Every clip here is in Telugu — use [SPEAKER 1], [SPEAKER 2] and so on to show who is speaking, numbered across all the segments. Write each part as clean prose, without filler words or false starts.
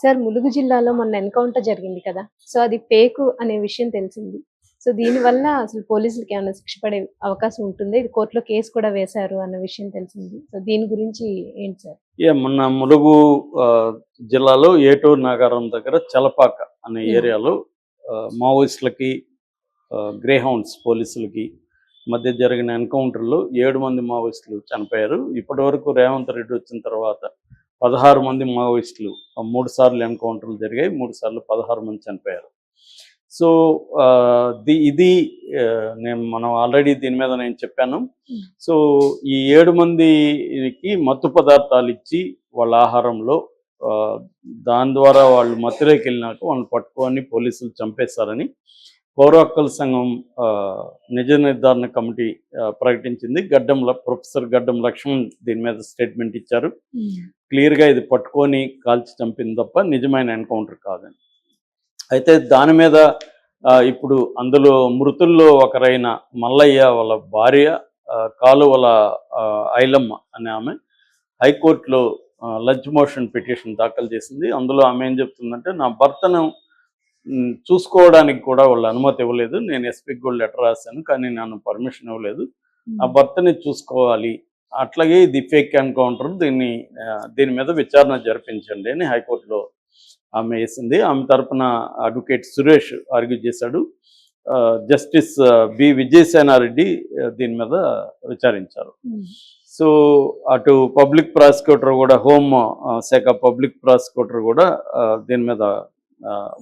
[SPEAKER 1] సార్ ములుగు జిల్లాలో మొన్న ఎన్‌కౌంటర్ జరిగింది కదా! సో, అది ఫేకు అనే విషయం తెలిసింది. సో, దీనివల్ల అసలు పోలీసులకి ఏమన్నా శిక్ష పడే అవకాశం ఉంటుందా? ఇది కోర్ట్‌లో కేస్ కూడా వేశారు అన్న విషయం తెలిసింది. సో, దీని గురించి ఏంటి సార్?
[SPEAKER 2] మొన్న ములుగు ఆహ్, జిల్లాలో ఏటూరు నాగారం దగ్గర చలపాక అనే
[SPEAKER 1] హ్మ్.
[SPEAKER 2] ఏరియాలో మావోయిస్టులకి, గ్రేహౌండ్స్ పోలీసులకి మధ్య జరిగిన ఎన్‌కౌంటర్‌లో 7 మంది మావోయిస్టులు చనిపోయారు. ఇప్పటివరకు రేవంత్ రెడ్డి వచ్చిన తర్వాత 16 మంది మావోయిస్టులు 3 సార్లు ఎన్‌కౌంటర్‌లు జరిగాయి. 3 సార్లు 16 మంది చనిపోయారు. సో, ఇది మనం ఆల్రెడీ దీని మీద నేను చెప్పాను.
[SPEAKER 1] హ్మ్.
[SPEAKER 2] సో, ఈ 7 మందికి మత్తు పదార్థాలిచ్చి వాళ్ళ ఆహారంలో ఆహ్, దాని ద్వారా వాళ్ళు మత్తులోకెళ్ళినాక వాళ్ళని పట్టుకొని పోలీసులు చంపేశారని పౌర హక్కుల సంఘం నిజ నిర్ధారణ కమిటీ ప్రకటించింది. ప్రొఫెసర్ గడ్డం లక్ష్మణ్ దీని మీద స్టేట్మెంట్ ఇచ్చారు.
[SPEAKER 1] హ్మ్.
[SPEAKER 2] క్లియర్‌గా ఇది పట్టుకొని కాల్చి చంపింది తప్ప నిజమైన ఎన్‌కౌంటర్ కాదని. అయితే దాని మీద ఇప్పుడు అందులో మృతుల్లో ఒకరైన మల్లయ్య వాళ్ళ భార్య కాలువల ఐలమ్మ అనే ఆమె హైకోర్టులో లంచ్ మోషన్ పిటిషన్ దాఖలు చేసింది. అందులో ఆమె ఏం చెప్తుందంటే, నా భర్తను చూసుకోవడానికి కూడా వాళ్ళు అనుమతి ఇవ్వలేదు. నేను ఎస్పీకి కూడా లెటర్ రాశాను, కానీ నన్ను పర్మిషన్ ఇవ్వలేదు. ఆ భర్తని చూసుకోవాలి, అట్లాగే ఇది ఫేక్ ఎన్కౌంటర్, దీని మీద విచారణ జరిపించండి అని హైకోర్టులో ఆమె వేసింది. ఆమె తరపున అడ్వకేట్ సురేష్ ఆర్గ్యూ చేశాడు. జస్టిస్ బి విజయసేనారెడ్డి దీని మీద విచారించారు. సో, అటు పబ్లిక్ ప్రాసిక్యూటర్ కూడా, హోమ్ శాఖ పబ్లిక్ ప్రాసిక్యూటర్ కూడా దీని మీద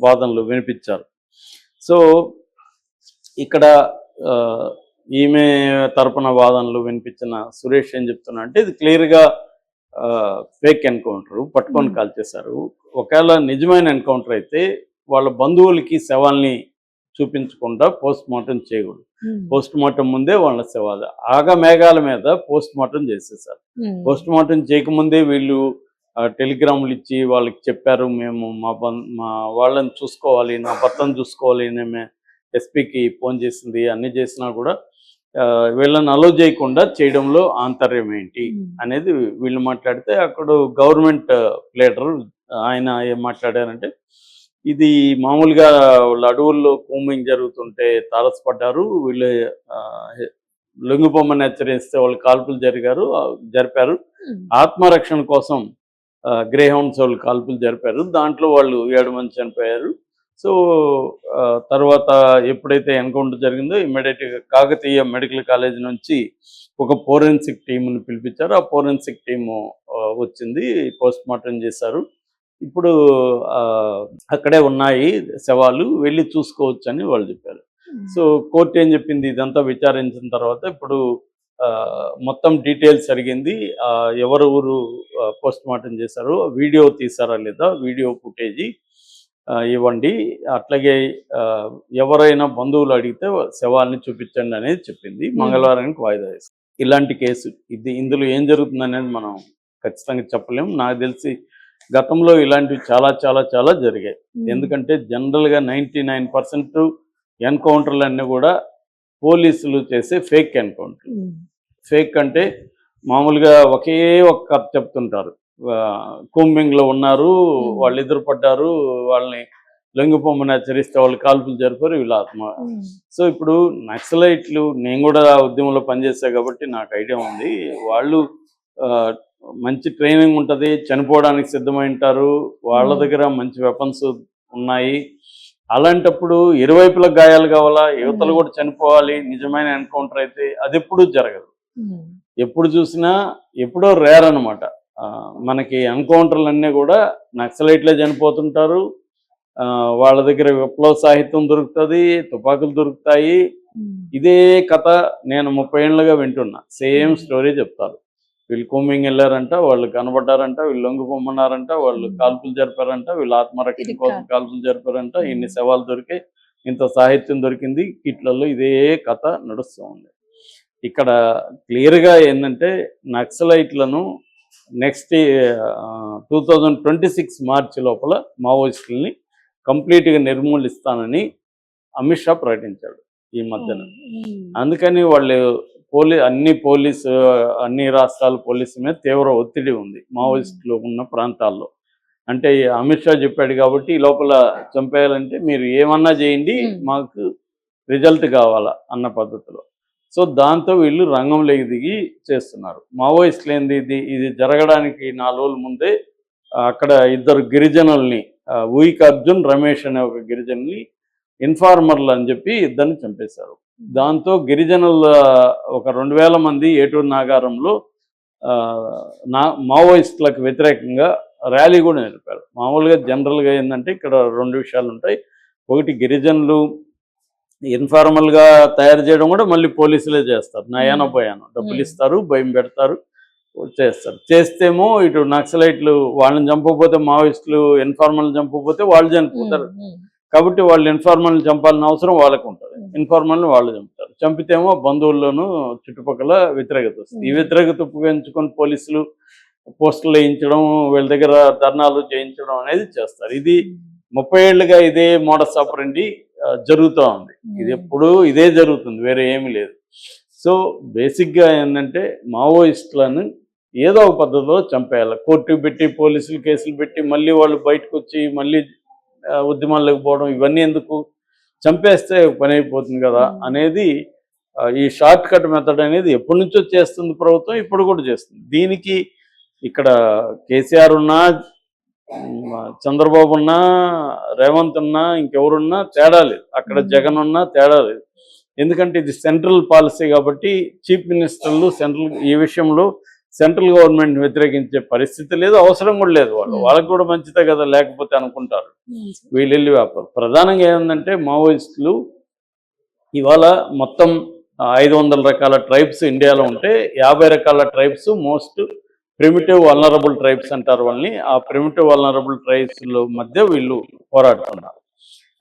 [SPEAKER 2] వాదనలు వినిపించారు. సో, ఇక్కడ ఈమె తరపున వాదనలు వినిపించిన సురేష్ ఏం చెప్తున్నా అంటే, ఇది క్లియర్గా ఫేక్ ఎన్కౌంటర్, పట్టుకొని కాల్ చేశారు. ఒకవేళ నిజమైన ఎన్కౌంటర్ అయితే వాళ్ళ బంధువులకి శవాల్ని చూపించకుండా పోస్ట్ మార్టం చేయకూడదు. పోస్ట్ మార్టం ముందే వాళ్ళ శవాలు ఆగమేఘాల మీద పోస్ట్ మార్టం చేసేసారు. పోస్ట్ మార్టం చేయకముందే వీళ్ళు టెలిగ్రాములు ఇచ్చి వాళ్ళకి చెప్పారు, మేము మా వాళ్ళని చూసుకోవాలి, నా భర్తను చూసుకోవాలి, నేను ఎస్పీకి ఫోన్ చేసింది, అన్నీ చేసినా కూడా వీళ్ళని అలో చేయకుండా చేయడంలో ఆంతర్యం ఏంటి అనేది వీళ్ళు మాట్లాడితే, అక్కడ గవర్నమెంట్ లీడర్ ఆయన ఏం మాట్లాడారంటే, ఇది మామూలుగా వాళ్ళ అడవుల్లో కూంబింగ్ జరుగుతుంటే తారసపడ్డారు, వీళ్ళు లొంగిపోమని హెచ్చరిస్తే వాళ్ళు కాల్పులు జరిపారు. ఆత్మరక్షణ కోసం గ్రేహౌండ్స్ వాళ్ళు కాల్పులు జరిపారు, దాంట్లో వాళ్ళు 7 మంది చనిపోయారు. సో, తర్వాత ఎప్పుడైతే ఎన్కౌంటర్ జరిగిందో ఇమ్మీడియట్గా కాకతీయ మెడికల్ కాలేజ్ నుంచి ఒక ఫోరెన్సిక్ టీంని పిలిపించారు. ఆ ఫోరెన్సిక్ టీము వచ్చింది, పోస్ట్ మార్టం చేశారు. ఇప్పుడు అక్కడే ఉన్నాయి శవాలు, వెళ్ళి చూసుకోవచ్చు అని వాళ్ళు చెప్పారు. సో, కోర్టు ఏం చెప్పింది, ఇదంతా విచారించిన తర్వాత ఇప్పుడు మొత్తం డీటెయిల్స్ అడిగింది. ఎవరెవరు పోస్ట్ మార్టం చేశారో వీడియో తీసారా లేదా, వీడియో ఫుటేజీ ఇవ్వండి, అట్లాగే ఎవరైనా బంధువులు అడిగితే శవాల్ని చూపించండి అనేది చెప్పింది. మంగళవారానికి వాయిదా వేసింది. ఇలాంటి కేసు ఇందులో ఏం జరుగుతుంది అనేది మనం ఖచ్చితంగా చెప్పలేము. నాకు తెలిసి గతంలో ఇలాంటివి చాలా చాలా చాలా జరిగాయి. ఎందుకంటే జనరల్గా 99% ఎన్కౌంటర్లన్నీ కూడా పోలీసులు చేసే ఫేక్ ఎన్కౌంటర్. ఫేక్ అంటే మామూలుగా ఒకే ఒక్క కథ చెప్తుంటారు. కూంబింగ్లో ఉన్నారు, వాళ్ళు ఎదురుపడ్డారు, వాళ్ళని లొంగిపోమని హెచ్చరిస్తే వాళ్ళు కాల్పులు జరిపారు, వీళ్ళు సో, ఇప్పుడు నక్సలైట్లు, నేను కూడా ఉద్యమంలో పనిచేసా కాబట్టి నాకు ఐడియా ఉంది. వాళ్ళు మంచి ట్రైనింగ్ ఉంటుంది, చనిపోవడానికి సిద్ధమై ఉంటారు, వాళ్ళ దగ్గర మంచి వెపన్స్ ఉన్నాయి. అలాంటప్పుడు ఇరువైపుల గాయాలు కావాలా, యువతలు కూడా చనిపోవాలి నిజమైన ఎన్కౌంటర్ అయితే, అది ఎప్పుడూ జరగదు. ఎప్పుడు చూసినా ఎప్పుడో రేర్ అనమాట. మనకి ఎన్కౌంటర్లు అన్నీ కూడా నక్సలైట్లే చనిపోతుంటారు, వాళ్ళ దగ్గర విప్లవ సాహిత్యం దొరుకుతుంది, తుపాకులు దొరుకుతాయి. ఇదే కథ నేను 30 ఏళ్ళుగా వింటున్నా. సేమ్ స్టోరీ చెప్తారు. వీళ్ళు కూంబింగ్ వెళ్ళారంట, వాళ్ళు కనబడ్డారంట, వీళ్ళు లొంగిపోమన్నారంట, వాళ్ళు కాల్పులు జరిపారంట, వీళ్ళు ఆత్మరక్షణ కోసం కాల్పులు జరిపారంట, ఇన్ని శవాలు దొరికాయి, ఇంత సాహిత్యం దొరికింది, కిట్లలో ఇదే కథ నడుస్తూ ఉంది. ఇక్కడ క్లియర్గా ఏంటంటే, నక్సలైట్లను నెక్స్ట్ 2026 మార్చి లోపల మావోయిస్టులని కంప్లీట్గా నిర్మూలిస్తానని అమిత్ షా ప్రకటించాడు ఈ మధ్యన. అందుకని వాళ్ళు అన్ని రాష్ట్రాల పోలీసు మీద తీవ్ర ఒత్తిడి ఉంది మావోయిస్టులు ఉన్న ప్రాంతాల్లో. అంటే అమిత్ షా చెప్పాడు కాబట్టి ఈ లోపల చంపేయాలంటే మీరు ఏమన్నా చేయండి, మాకు రిజల్ట్ కావాలా అన్న పద్ధతిలో. సో దాంతో వీళ్ళు రంగంలోకి దిగి చేస్తున్నారు. మావోయిస్టులు ఏంది, ఇది జరగడానికి 4 రోజుల ముందే అక్కడ ఇద్దరు గిరిజనుల్ని, ఊయిక్ అర్జున్, రమేష్ అనే ఒక గిరిజనుల్ని ఇన్ఫార్మర్లు అని చెప్పి ఇద్దరిని చంపేశారు. దాంతో గిరిజనుల ఒక 2000 మంది ఏటూరు నాగారంలో మావోయిస్టులకు వ్యతిరేకంగా ర్యాలీ కూడా నడిపారు. మామూలుగా జనరల్గా ఏంటంటే ఇక్కడ 2 విషయాలు ఉంటాయి. ఒకటి, గిరిజనులు ఇన్ఫార్మల్గా తయారు చేయడం కూడా మళ్ళీ పోలీసులే చేస్తారు. నయానో భయానో డబ్బులు ఇస్తారు, భయం పెడతారు, చేస్తారు. చేస్తేమో ఇటు నక్సలైట్లు వాళ్ళని చంపకపోతే, మావోయిస్టులు ఇన్ఫార్మల్ చంపకపోతే వాళ్ళు చనిపోతారు. కాబట్టి వాళ్ళు ఇన్ఫార్మల్ని చంపాల్సిన అవసరం వాళ్ళకు ఉంటుంది. ఇన్ఫార్మల్ని వాళ్ళు చంపుతారు. చంపితేమో బంధువుల్లోనూ చుట్టుపక్కల వ్యతిరేకత వస్తుంది. ఈ వ్యతిరేకత ఉపయోగించుకొని పోలీసులు పోస్టులు వేయించడం, వీళ్ళ దగ్గర ధర్నాలు చేయించడం అనేది చేస్తారు. ఇది 30 ఏళ్ళుగా ఇదే మోడస్ ఆపరెండి జరుగుతూ ఉంది. ఇది ఎప్పుడూ ఇదే జరుగుతుంది, వేరే ఏమీ లేదు. సో బేసిక్గా ఏంటంటే మావోయిస్టులను ఏదో ఒక పద్ధతిలో చంపేయాలి. కోర్టు పెట్టి, పోలీసులు కేసులు పెట్టి, మళ్ళీ వాళ్ళు బయటకు వచ్చి మళ్ళీ ఉద్యమాల్లోకి పోవడం, ఇవన్నీ ఎందుకు? చంపేస్తే పని అయిపోతుంది కదా అనేది ఈ షార్ట్ కట్ మెథడ్ అనేది ఎప్పటి నుంచో చేస్తుంది ప్రభుత్వం, ఇప్పుడు కూడా చేస్తుంది. దీనికి ఇక్కడ కేసీఆర్ ఉన్నా, చంద్రబాబు ఉన్నా, రేవంత్ ఉన్నా, ఇంకెవరున్నా తేడా లేదు. అక్కడ జగన్ ఉన్నా తేడా లేదు. ఎందుకంటే ఇది సెంట్రల్ పాలసీ కాబట్టి చీఫ్ మినిస్టర్లు ఈ విషయంలో సెంట్రల్ గవర్నమెంట్ వ్యతిరేకించే పరిస్థితి లేదు, అవసరం కూడా లేదు. వాళ్ళకి కూడా మంచిదే కదా, లేకపోతే అనుకుంటారు వీళ్ళెళ్ళి వ్యాపారం. ప్రధానంగా ఏంటంటే మావోయిస్టులు ఇవాళ మొత్తం 500 రకాల ట్రైబ్స్ ఇండియాలో ఉంటే 50 రకాల tribes most primitive vulnerable tribes అంటారు వాళ్ళని. ఆ ప్రిమిటివ్ వల్నరబుల్ ట్రైబ్స్ల మధ్య వీళ్ళు పోరాడుతున్నారు.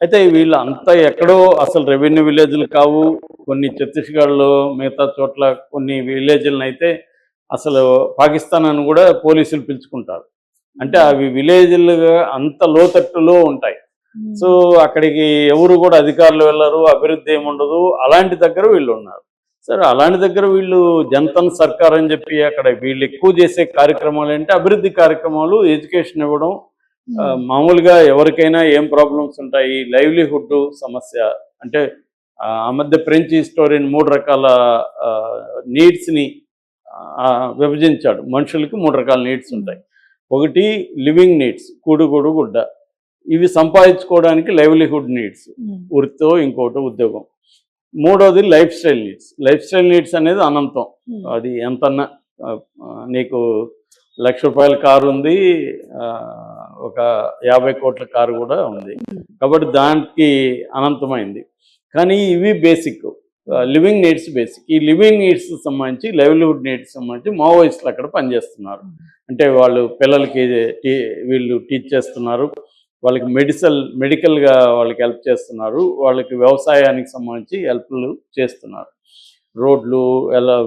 [SPEAKER 2] అయితే వీళ్ళు అంతా ఎక్కడో అసలు రెవెన్యూ విలేజ్లు కావు. కొన్ని ఛత్తీస్గఢ్లో, మిగతా చోట్ల కొన్ని విలేజ్లను అయితే అసలు పాకిస్తాన్ అని కూడా పోలీసులు పిలుచుకుంటారు. అంటే అవి విలేజ్లుగా అంత లోతట్టులో ఉంటాయి. సో అక్కడికి ఎవరు కూడా అధికారులు వెళ్ళరు, అభివృద్ధి ఏముండదు. అలాంటి దగ్గర వీళ్ళు ఉన్నారు. సరే, అలాంటి దగ్గర వీళ్ళు జనతన్ సర్కార్ అని చెప్పి అక్కడ వీళ్ళు ఎక్కువ చేసే కార్యక్రమాలు ఏంటంటే అభివృద్ధి కార్యక్రమాలు, ఎడ్యుకేషన్ ఇవ్వడం. మామూలుగా ఎవరికైనా ఏం ప్రాబ్లమ్స్ ఉంటాయి, లైవ్లీహుడ్ సమస్య అంటే ఆ మధ్య ఫ్రెంచ్ హిస్టోరియన్ 3 రకాల నీడ్స్ని విభజించాడు. మనుషులకి 3 రకాల నీడ్స్ ఉంటాయి. ఒకటి లివింగ్ నీడ్స్, కూడుగూడు గుడ్డ. ఇవి సంపాదించుకోవడానికి లైవ్లీహుడ్ నీడ్స్, వృత్తో ఇంకోటి ఉద్యోగం. మూడోది life style needs. Life style needs అనేది అనంతం. అది ఎంతన్నా నీకు ₹1,00,000 కారు ఉంది, ఒక 50 కోట్ల కారు కూడా ఉంది, కాబట్టి దానికి అనంతమైంది. కానీ ఇవి బేసిక్ లివింగ్ నీడ్స్ బేసిక్. ఈ లివింగ్ నీడ్స్ సంబంధించి, లైవ్లీహుడ్ నీడ్స్ సంబంధించి మావోయిస్టులు అక్కడ పనిచేస్తున్నారు. అంటే వాళ్ళు పిల్లలకి వీళ్ళు టీచ్ చేస్తున్నారు, వాళ్ళకి మెడికల్గా వాళ్ళకి హెల్ప్ చేస్తున్నారు, వాళ్ళకి వ్యవసాయానికి సంబంధించి హెల్ప్లు చేస్తున్నారు. రోడ్లు, ఎలా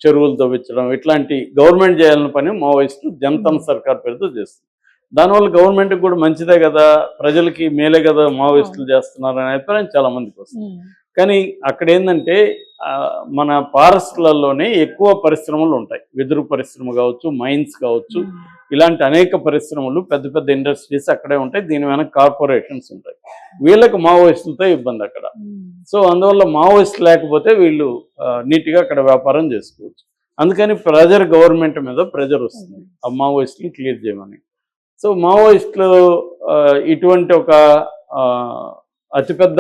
[SPEAKER 2] చెరువులు తవ్వించడం, ఇట్లాంటి గవర్నమెంట్ చేయాలని పని మావోయిస్టులు జనతన్ సర్కార్ పేరుతో చేస్తుంది. దానివల్ల గవర్నమెంట్కి కూడా మంచిదే కదా, ప్రజలకి మేలే కదా మావోయిస్టులు చేస్తున్నారు అనే అభిప్రాయం చాలా మందికి వస్తుంది. కానీ అక్కడ ఏంటంటే మన ఫారెస్ట్లలోనే ఎక్కువ పరిశ్రమలు ఉంటాయి. వెదురు పరిశ్రమ కావచ్చు, మైన్స్ కావచ్చు, ఇలాంటి అనేక పరిశ్రమలు, పెద్ద పెద్ద ఇండస్ట్రీస్ అక్కడే ఉంటాయి. దీని వెనక కార్పొరేషన్స్ ఉంటాయి. వీళ్ళకి మావోయిస్టులతో ఇబ్బంది అక్కడ. సో అందువల్ల మావోయిస్ట్ లేకపోతే వీళ్ళు నీట్గా అక్కడ వ్యాపారం చేసుకోవచ్చు. అందుకని గవర్నమెంట్ మీద ప్రెజర్ వస్తుంది ఆ మావోయిస్టులు క్లియర్ చేయమని. సో మావోయిస్టులు ఇటువంటి ఒక అతిపెద్ద